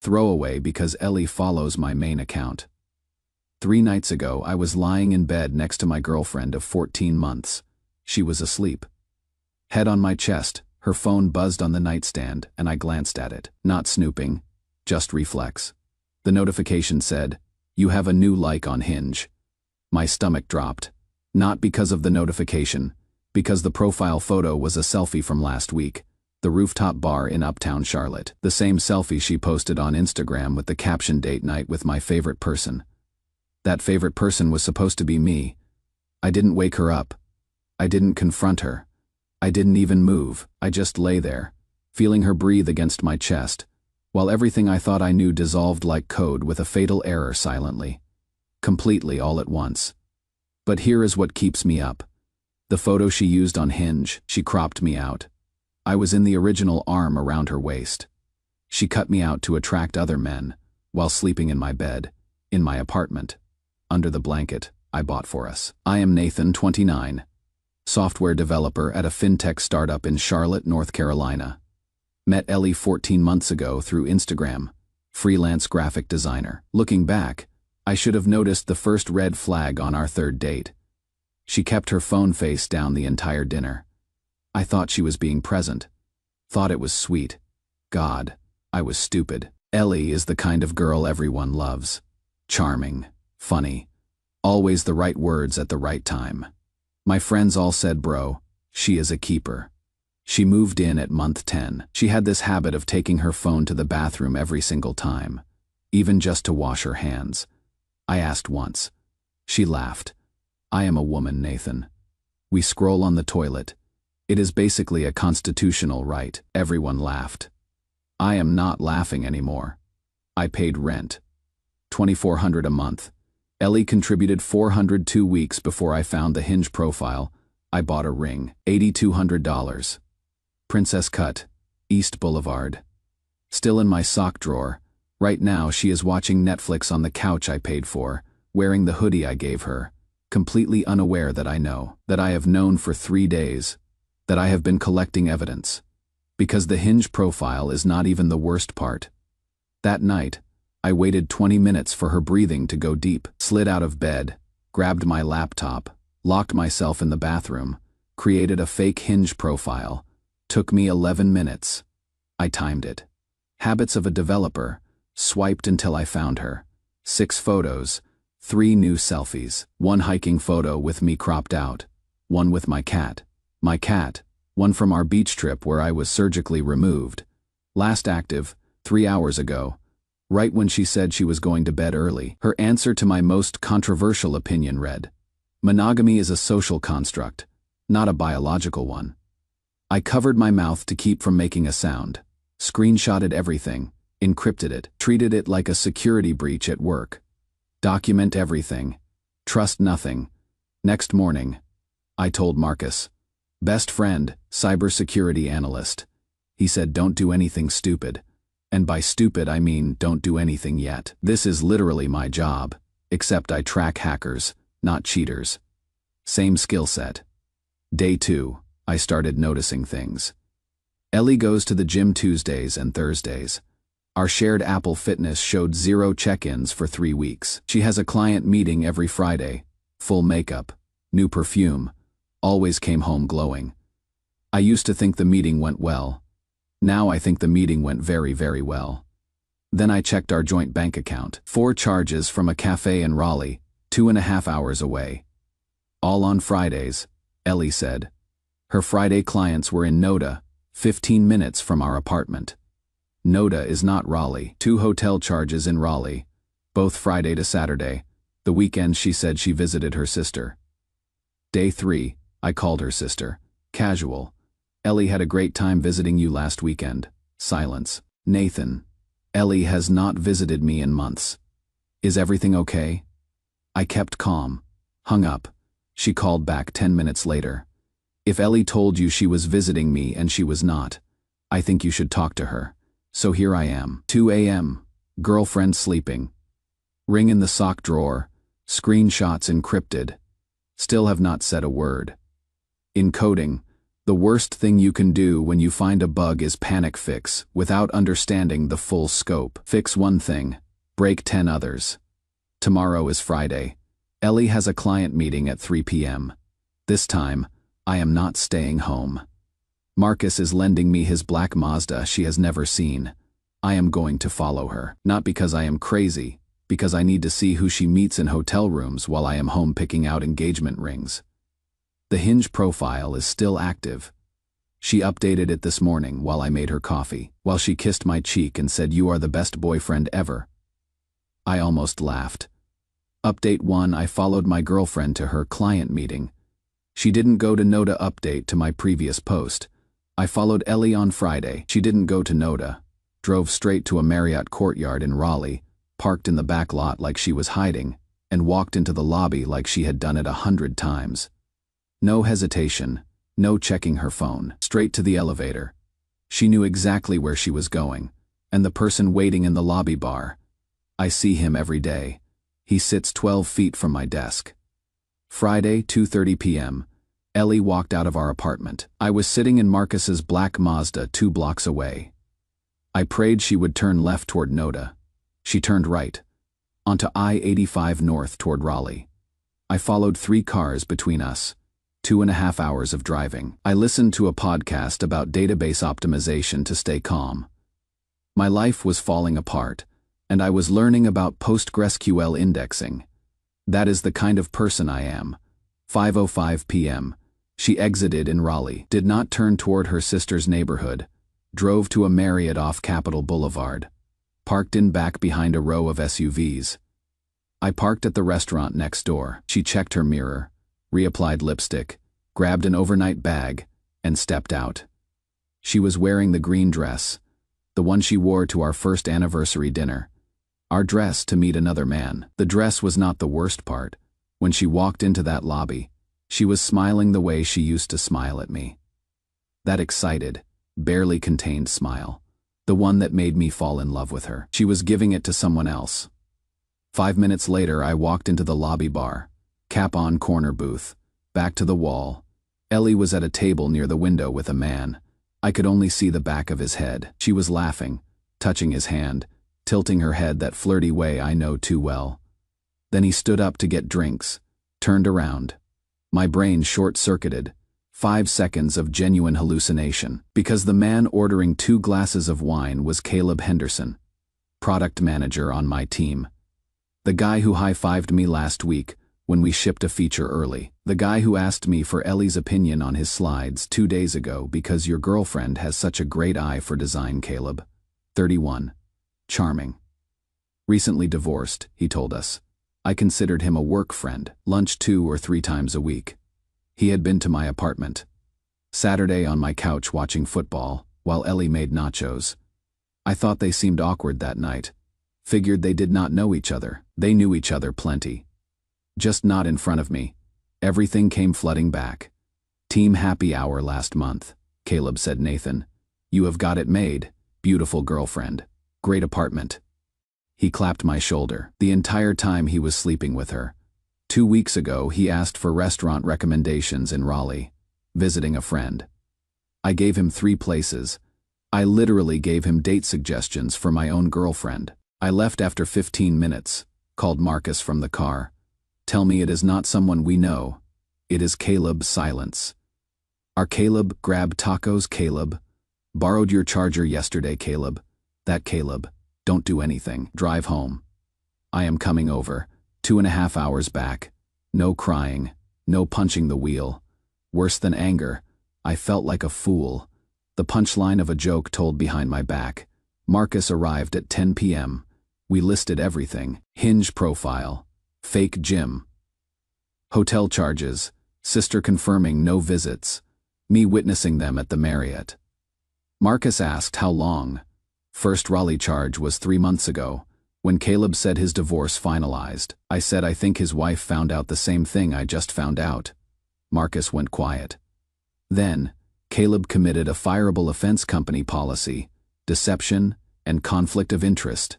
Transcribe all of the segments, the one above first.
Throwaway because Ellie follows my main account. 3 nights ago, I was lying in bed next to my girlfriend of 14 months. She was asleep. Head on my chest, her phone buzzed on the nightstand, and I glanced at it. Not snooping, just reflex. The notification said, "You have a new like on Hinge." My stomach dropped. Not because of the notification, because the profile photo was a selfie from last week, the rooftop bar in Uptown Charlotte. The same selfie she posted on Instagram with the caption "Date night with my favorite person." That favorite person was supposed to be me. I didn't wake her up. I didn't confront her. I didn't even move. I just lay there, feeling her breathe against my chest, while everything I thought I knew dissolved like code with a fatal error silently. Completely all at once. But here is what keeps me up. The photo she used on Hinge, she cropped me out. I was in the original arm around her waist. She cut me out to attract other men, while sleeping in my bed, in my apartment, under the blanket I bought for us. I am Nathan, 29, software developer at a fintech startup in Charlotte, North Carolina. Met Ellie 14 months ago through Instagram, freelance graphic designer. Looking back, I should have noticed the first red flag on our third date. She kept her phone face down the entire dinner. I thought she was being present. Thought it was sweet. God, I was stupid. Ellie is the kind of girl everyone loves. Charming, funny, always the right words at the right time. My friends all said, "Bro, she is a keeper." She moved in at month 10. She had this habit of taking her phone to the bathroom every single time, even just to wash her hands. I asked once. She laughed. "I am a woman, Nathan. We scroll on the toilet. It is basically a constitutional right." Everyone laughed. I am not laughing anymore. I paid rent. $2,400 a month. Ellie contributed $400 2 weeks before I found the Hinge profile. I bought a ring. $8,200. Princess cut. East Boulevard. Still in my sock drawer. Right now she is watching Netflix on the couch I paid for, wearing the hoodie I gave her, completely unaware that I know, that I have known for 3 days, that I have been collecting evidence. Because the Hinge profile is not even the worst part. That night, I waited 20 minutes for her breathing to go deep, slid out of bed, grabbed my laptop, locked myself in the bathroom, created a fake Hinge profile. Took me 11 minutes. I timed it. Habits of a developer. Swiped until I found her. 6 photos. 3 new selfies. 1 hiking photo with me cropped out. 1 with my cat. My cat. 1 from our beach trip where I was surgically removed. Last active, 3 hours ago. Right when she said she was going to bed early. Her answer to my most controversial opinion read, "Monogamy is a social construct, not a biological one." I covered my mouth to keep from making a sound. Screenshotted everything, encrypted it, treated it like a security breach at work. Document everything. Trust nothing. Next morning, I told Marcus, best friend, cybersecurity analyst. He said, "Don't do anything stupid." And by stupid I mean don't do anything yet. This is literally my job, except I track hackers, not cheaters. Same skill set. Day 2, I started noticing things. Ellie goes to the gym Tuesdays and Thursdays. Our shared Apple Fitness showed 0 check-ins for 3 weeks. She has a client meeting every Friday. Full makeup, new perfume, always came home glowing. I used to think the meeting went well. Now I think the meeting went very, very well. Then I checked our joint bank account. 4 charges from a cafe in Raleigh, 2.5 hours away. All on Fridays, Ellie said. Her Friday clients were in Noda, 15 minutes from our apartment. Noda is not Raleigh. 2 hotel charges in Raleigh, both Friday to Saturday. The weekend she said she visited her sister. Day 3, I called her sister. Casual. Ellie had a great time visiting you last weekend. Silence. Nathan. Ellie has not visited me in months. Is everything okay? I kept calm. Hung up. She called back 10 minutes later. If Ellie told you she was visiting me and she was not, I think you should talk to her. So here I am. 2 a.m. Girlfriend sleeping. Ring in the sock drawer. Screenshots encrypted. Still have not said a word. Encoding. The worst thing you can do when you find a bug is panic fix without understanding the full scope. Fix one thing, break 10 others. Tomorrow is Friday. Ellie has a client meeting at 3 p.m. This time, I am not staying home. Marcus is lending me his black Mazda she has never seen. I am going to follow her. Not because I am crazy, because I need to see who she meets in hotel rooms while I am home picking out engagement rings. The Hinge profile is still active. She updated it this morning while I made her coffee, while she kissed my cheek and said, "You are the best boyfriend ever." I almost laughed. Update 1, I followed my girlfriend to her client meeting. She didn't go to Noda. Update to my previous post. I followed Ellie on Friday. She didn't go to Noda. Drove straight to a Marriott courtyard in Raleigh, parked in the back lot like she was hiding, and walked into the lobby like she had done it 100 times. No hesitation, no checking her phone, straight to the elevator. She knew exactly where she was going, and the person waiting in the lobby bar. I see him every day. He sits 12 feet from my desk. Friday, 2:30 p.m. Ellie walked out of our apartment. I was sitting in Marcus's black Mazda 2 blocks away. I prayed she would turn left toward Noda. She turned right, onto I-85 north toward Raleigh. I followed 3 cars between us. 2.5 hours of driving. I listened to a podcast about database optimization to stay calm. My life was falling apart, and I was learning about PostgreSQL indexing. That is the kind of person I am. 5:05 p.m. She exited in Raleigh, did not turn toward her sister's neighborhood, drove to a Marriott off Capitol Boulevard, parked in back behind a row of SUVs. I parked at the restaurant next door. She checked her mirror, reapplied lipstick, grabbed an overnight bag, and stepped out. She was wearing the green dress, the one she wore to our first anniversary dinner. Our dress to meet another man. The dress was not the worst part. When she walked into that lobby, she was smiling the way she used to smile at me. That excited, barely contained smile. The one that made me fall in love with her. She was giving it to someone else. 5 minutes later, I walked into the lobby bar. Cap on corner booth, back to the wall. Ellie was at a table near the window with a man. I could only see the back of his head. She was laughing, touching his hand, tilting her head that flirty way I know too well. Then he stood up to get drinks, turned around. My brain short-circuited. 5 seconds of genuine hallucination, because the man ordering 2 glasses of wine was Caleb Henderson, product manager on my team. The guy who high-fived me last week when we shipped a feature early. The guy who asked me for Ellie's opinion on his slides 2 days ago because your girlfriend has such a great eye for design. Caleb, 31. Charming. Recently divorced, he told us. I considered him a work friend, lunch 2 or 3 times a week. He had been to my apartment. Saturday on my couch watching football, while Ellie made nachos. I thought they seemed awkward that night. Figured they did not know each other. They knew each other plenty. Just not in front of me. Everything came flooding back. Team happy hour last month, Caleb said. Nathan, you have got it made. Beautiful girlfriend. Great apartment. He clapped my shoulder. The entire time he was sleeping with her. 2 weeks ago, he asked for restaurant recommendations in Raleigh, visiting a friend. I gave him 3 places. I literally gave him date suggestions for my own girlfriend. I left after 15 minutes, called Marcus from the car. Tell me it is not someone we know. It is Caleb. Silence. Our Caleb. Grab tacos. Caleb. Borrowed your charger yesterday. Caleb. That Caleb. Don't do anything. Drive home. I am coming over. 2.5 hours back. No crying. No punching the wheel. Worse than anger. I felt like a fool. The punchline of a joke told behind my back. Marcus arrived at 10 p.m. We listed everything. Hinge profile. Fake gym. Hotel charges. Sister confirming no visits. Me witnessing them at the Marriott. Marcus asked how long. First Raleigh charge was 3 months ago, when Caleb said his divorce finalized. I said I think his wife found out the same thing I just found out. Marcus went quiet. Then, Caleb committed a fireable offense. Company policy, deception, and conflict of interest.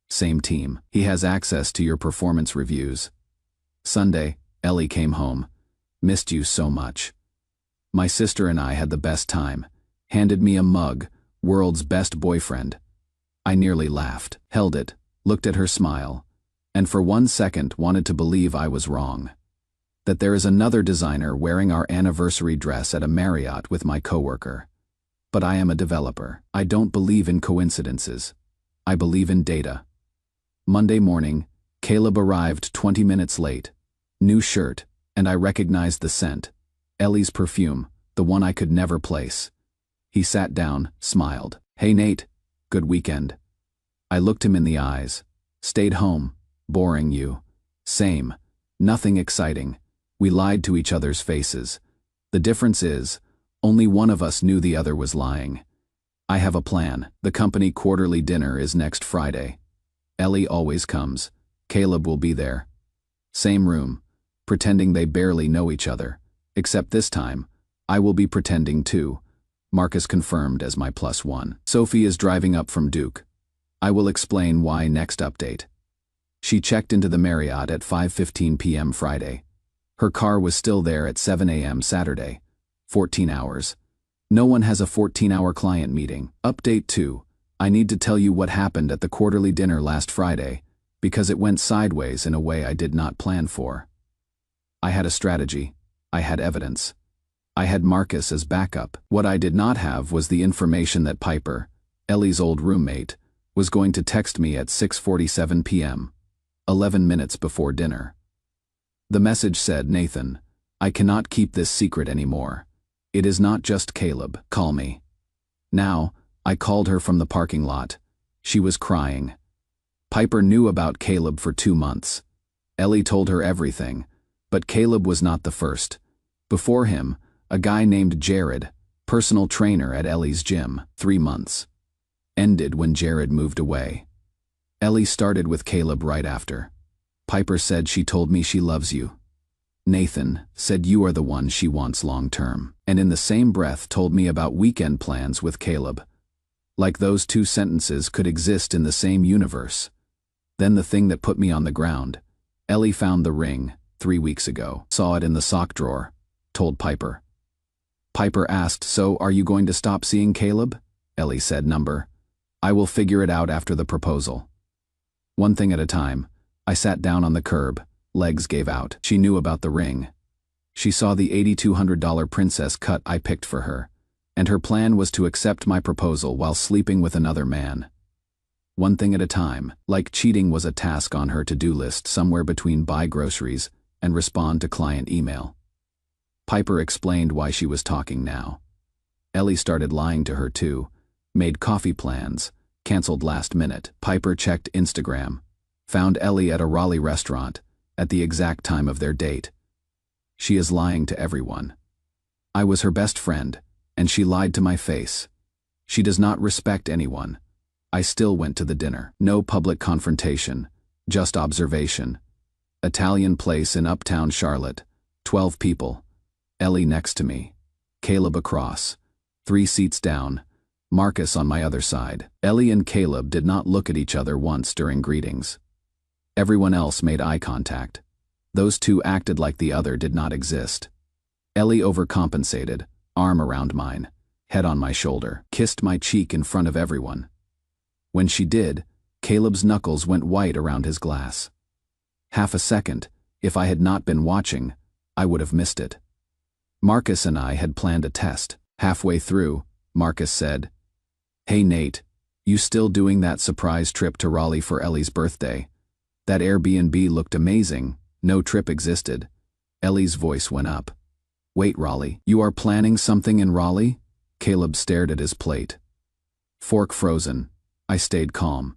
Same team. He has access to your performance reviews. Sunday, Ellie came home. Missed you so much. My sister and I had the best time. Handed me a mug, world's best boyfriend. I nearly laughed, held it, looked at her smile, and for 1 second wanted to believe I was wrong. That there is another designer wearing our anniversary dress at a Marriott with my coworker. But I am a developer. I don't believe in coincidences. I believe in data. Monday morning, Caleb arrived 20 minutes late. New shirt, and I recognized the scent. Ellie's perfume, the one I could never place. He sat down, smiled. "Hey Nate, good weekend." I looked him in the eyes. "Stayed home. Boring you." "Same. Nothing exciting." We lied to each other's faces. The difference is, only one of us knew the other was lying. "I have a plan. The company quarterly dinner is next Friday. Ellie always comes. Caleb will be there. Same room, pretending they barely know each other. Except this time, I will be pretending too." Marcus confirmed as my +1. Sophie is driving up from Duke. I will explain why next update. She checked into the Marriott at 5:15 p.m. Friday. Her car was still there at 7 a.m. Saturday. 14 hours. No one has a 14-hour client meeting. Update 2. I need to tell you what happened at the quarterly dinner last Friday, because it went sideways in a way I did not plan for. I had a strategy. I had evidence. I had Marcus as backup. What I did not have was the information that Piper, Ellie's old roommate, was going to text me at 6:47 p.m., 11 minutes before dinner. The message said, "Nathan, I cannot keep this secret anymore. It is not just Caleb. Call me." Now, I called her from the parking lot. She was crying. Piper knew about Caleb for 2 months. Ellie told her everything, but Caleb was not the first. Before him, a guy named Jared, personal trainer at Ellie's gym, 3 months. Ended when Jared moved away. Ellie started with Caleb right after. Piper said she told me she loves you. Nathan said you are the one she wants long-term, and in the same breath told me about weekend plans with Caleb. Like those 2 sentences could exist in the same universe. Then the thing that put me on the ground. Ellie found the ring 3 weeks ago, saw it in the sock drawer, told Piper. Piper asked, "So are you going to stop seeing Caleb?" Ellie said, "Number. I will figure it out after the proposal." One thing at a time. I sat down on the curb, legs gave out. She knew about the ring. She saw the $8,200 princess cut I picked for her, and her plan was to accept my proposal while sleeping with another man. One thing at a time, like cheating was a task on her to-do list somewhere between buy groceries and respond to client email. Piper explained why she was talking now. Ellie started lying to her too, made coffee plans, canceled last minute. Piper checked Instagram, found Ellie at a Raleigh restaurant, at the exact time of their date. She is lying to everyone. I was her best friend, and she lied to my face. She does not respect anyone. I still went to the dinner. No public confrontation, just observation. Italian place in uptown Charlotte, 12 people. Ellie next to me. Caleb across. 3 seats down. Marcus on my other side. Ellie and Caleb did not look at each other once during greetings. Everyone else made eye contact. Those 2 acted like the other did not exist. Ellie overcompensated, arm around mine, head on my shoulder, kissed my cheek in front of everyone. When she did, Caleb's knuckles went white around his glass. Half a second, if I had not been watching, I would have missed it. Marcus and I had planned a test. Halfway through, Marcus said, "Hey Nate, you still doing that surprise trip to Raleigh for Ellie's birthday? That Airbnb looked amazing. No trip existed." Ellie's voice went up. "Wait, Raleigh, you are planning something in Raleigh?" Caleb stared at his plate. Fork frozen. I stayed calm.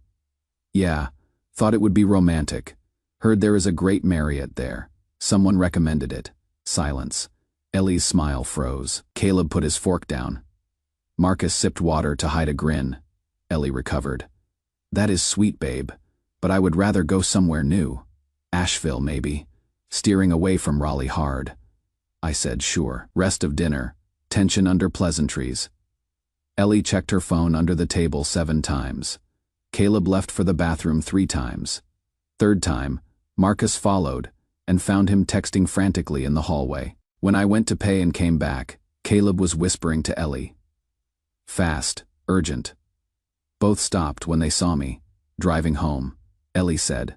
"Yeah, thought it would be romantic. Heard there is a great Marriott there. Someone recommended it." Silence. Ellie's smile froze. Caleb put his fork down. Marcus sipped water to hide a grin. Ellie recovered. "That is sweet, babe, but I would rather go somewhere new. Asheville, maybe. Steering away from Raleigh hard." I said, "Sure." Rest of dinner. Tension under pleasantries. Ellie checked her phone under the table 7 times. Caleb left for the bathroom 3 times. 3rd time, Marcus followed and found him texting frantically in the hallway. When I went to pay and came back, Caleb was whispering to Ellie. Fast, urgent. Both stopped when they saw me, driving home. Ellie said,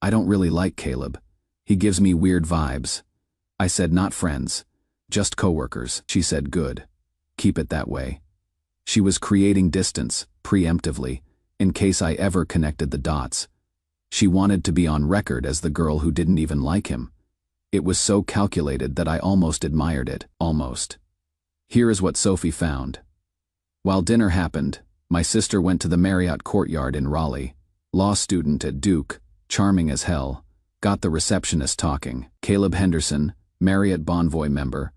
I don't really like Caleb. He gives me weird vibes. I said, not friends, just coworkers. She said, good. Keep it that way. She was creating distance, preemptively, in case I ever connected the dots. She wanted to be on record as the girl who didn't even like him. It was so calculated that I almost admired it, almost. Here is what Sophie found. While dinner happened, my sister went to the Marriott Courtyard in Raleigh. Law student at Duke, charming as hell, got the receptionist talking. Caleb Henderson, Marriott Bonvoy member,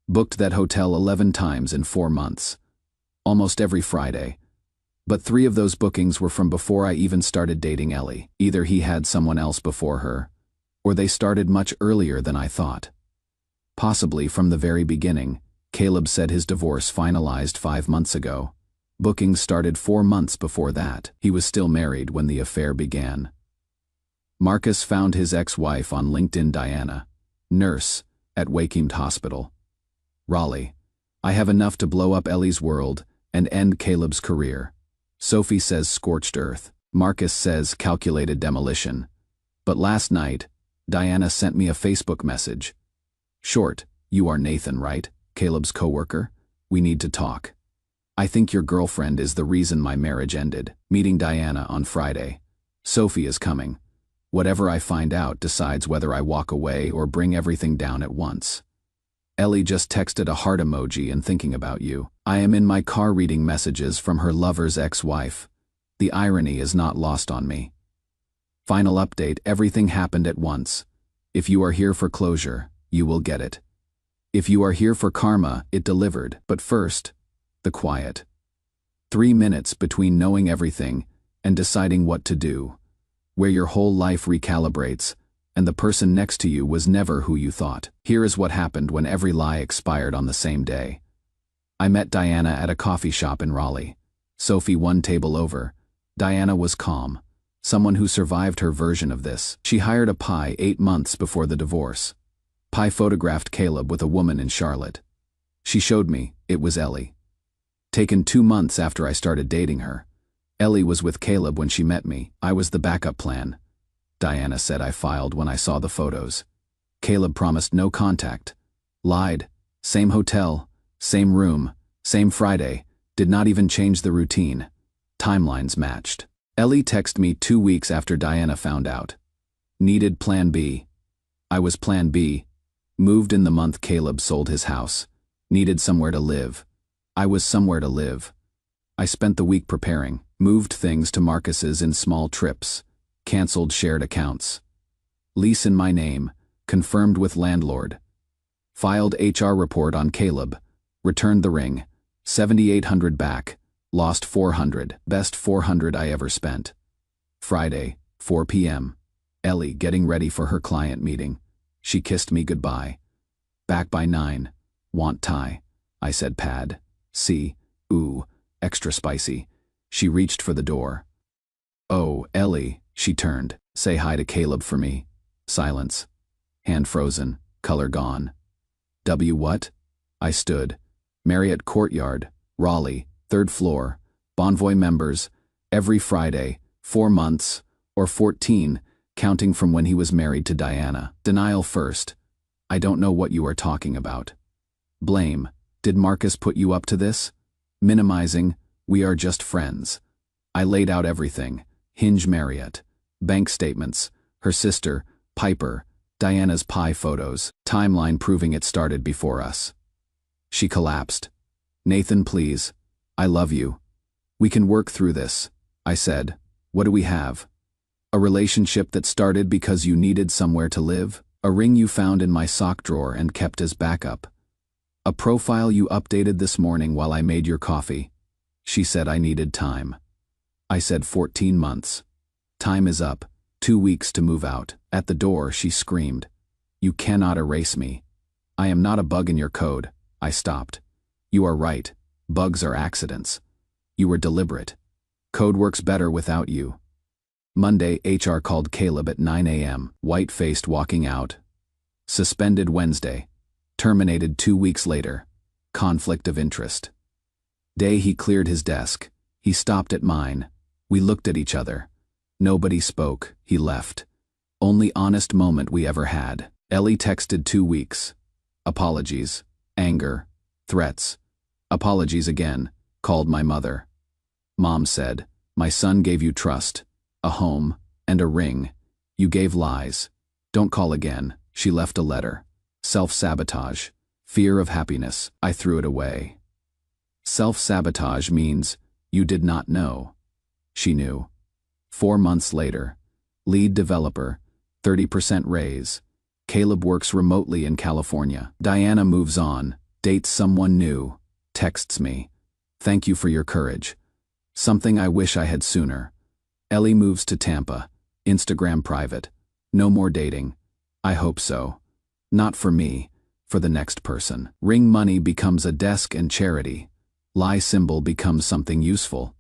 booked that hotel 11 times in 4 months. Almost every Friday. But 3 of those bookings were from before I even started dating Ellie. Either he had someone else before her, or they started much earlier than I thought. Possibly from the very beginning. Caleb said his divorce finalized 5 months ago. Bookings started 4 months before that. He was still married when the affair began. Marcus found his ex-wife on LinkedIn. Diana, nurse, at Wakemed Hospital. Raleigh. I have enough to blow up Ellie's world and end Caleb's career. Sophie says scorched earth. Marcus says calculated demolition. But last night, Diana sent me a Facebook message. Short, you are Nathan, right? Caleb's coworker. We need to talk. I think your girlfriend is the reason my marriage ended. Meeting Diana on Friday. Sophie is coming. Whatever I find out decides whether I walk away or bring everything down at once. Ellie just texted a heart emoji and thinking about you. I am in my car reading messages from her lover's ex-wife. The irony is not lost on me. Final update, everything happened at once. If you are here for closure, you will get it. If you are here for karma, it delivered. But first, the quiet. 3 minutes between knowing everything and deciding what to do, where your whole life recalibrates, and the person next to you was never who you thought. Here is what happened when every lie expired on the same day. I met Diana at a coffee shop in Raleigh. Sophie 1 table over. Diana was calm, someone who survived her version of this. She hired a Pi 8 months before the divorce. Pi photographed Caleb with a woman in Charlotte. She showed me, it was Ellie. Taken 2 months after I started dating her. Ellie was with Caleb when she met me. I was the backup plan. Diana said I filed when I saw the photos. Caleb promised no contact. Lied. Same hotel, same room, same Friday, did not even change the routine. Timelines matched. Ellie texted me 2 weeks after Diana found out. Needed plan B. I was plan B. Moved in the month Caleb sold his house. Needed somewhere to live. I was somewhere to live. I spent the week preparing, moved things to Marcus's in small trips, canceled shared accounts. Lease in my name, confirmed with landlord. Filed HR report on Caleb, returned the ring, $7,800 back, lost $400, best $400 I ever spent. Friday, 4 p.m. Ellie getting ready for her client meeting. She kissed me goodbye. Back by 9. Want Thai? I said pad. C. Ooh, extra spicy. She reached for the door. Oh, Ellie, she turned. Say hi to Caleb for me. Silence. Hand frozen, color gone. What? I stood. Marriott Courtyard, Raleigh, 3rd floor, Bonvoy members, every Friday, 4 months, or 14, counting from when he was married to Diana. Denial first. I don't know what you are talking about. Blame. Did Marcus put you up to this? Minimizing. We are just friends. I laid out everything. Hinge Marriott. Bank statements. Her sister, Piper. Diana's Pi photos. Timeline proving it started before us. She collapsed. Nathan, please. I love you. We can work through this. I said. What do we have? A relationship that started because you needed somewhere to live? A ring you found in my sock drawer and kept as backup? A profile you updated this morning while I made your coffee? She said I needed time. I said 14 months. Time is up. 2 weeks to move out. At the door, she screamed. You cannot erase me. I am not a bug in your code. I stopped. You are right. Bugs are accidents. You were deliberate. Code works better without you. Monday, HR called Caleb at 9 a.m., white-faced walking out. Suspended Wednesday. Terminated 2 weeks later. Conflict of interest. Day he cleared his desk. He stopped at mine. We looked at each other. Nobody spoke. He left. Only honest moment we ever had. Ellie texted 2 weeks. Apologies. Anger. Threats. Apologies again. Called my mother. Mom said, "My son gave you trust, a home, and a ring. You gave lies. Don't call again." She left a letter. Self-sabotage. Fear of happiness. I threw it away. Self-sabotage means you did not know. She knew. 4 months later. Lead developer. 30% raise. Caleb works remotely in California. Diana moves on. Dates someone new. Texts me. "Thank you for your courage. Something I wish I had sooner." Ellie moves to Tampa. Instagram private. No more dating. I hope so. Not for me, for the next person. Ring money becomes a desk and charity. Lie symbol becomes something useful.